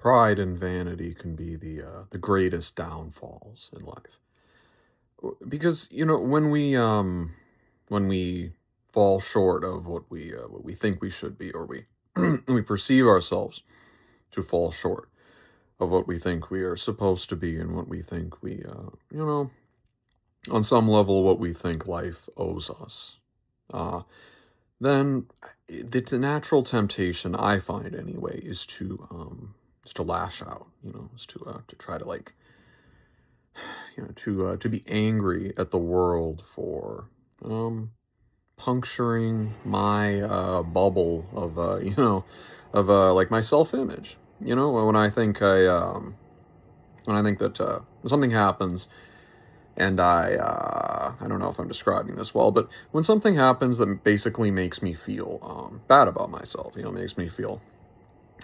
Pride and vanity can be the greatest downfalls in life. Because, when we fall short of what we think we should be, or we we perceive ourselves to fall short of what we think we are supposed to be, and what we think on some level, what we think life owes us, uh, then the natural temptation, I find anyway, is to lash out, to try to, like, to be angry at the world for um puncturing my bubble of like, my self-image. When I think that something happens, and I don't know if I'm describing this well, but when something happens that basically makes me feel bad about myself, makes me feel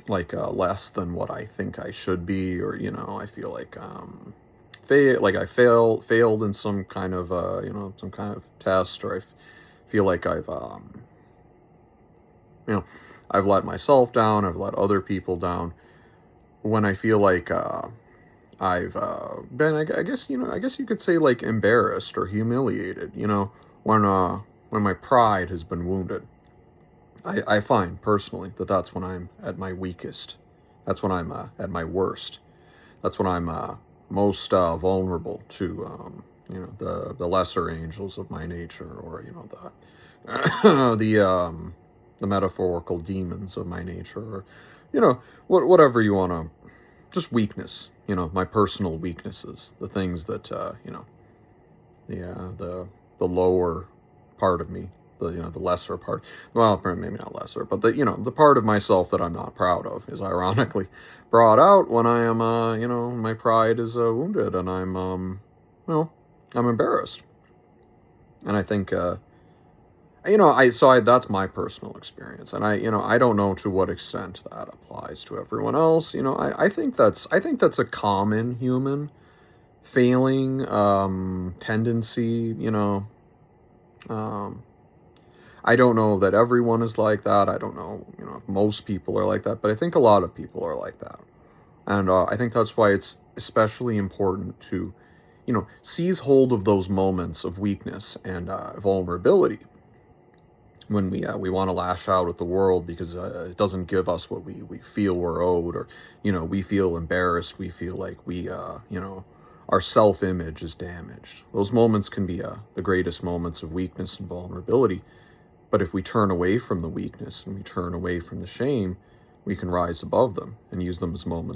like less than what I think I should be, or I feel like I failed in some kind of some kind of test, or feel like you know I've let myself down, I've let other people down. When I feel like I've been, I guess, I guess you could say, like, embarrassed or humiliated, when my pride has been wounded. I find personally that that's when I'm at my weakest. That's when I'm at my worst. That's when I'm most vulnerable to the lesser angels of my nature, or the metaphorical demons of my nature, or whatever you want to, just weakness. My personal weaknesses, the things that the lower part of me, the lesser part. Well, maybe not lesser, but the part of myself that I'm not proud of is ironically brought out when I am my pride is wounded, and I'm embarrassed. And I think that's my personal experience, and I don't know to what extent that applies to everyone else. I think that's a common human failing tendency. Um, I don't know that everyone is like that. I don't know, if most people are like that, but I think a lot of people are like that. And I think that's why it's especially important to, seize hold of those moments of weakness and vulnerability when we want to lash out at the world because it doesn't give us what we feel we're owed, or, we feel embarrassed. We feel like our self-image is damaged. Those moments can be the greatest moments of weakness and vulnerability. But if we turn away from the weakness and we turn away from the shame, we can rise above them and use them as moments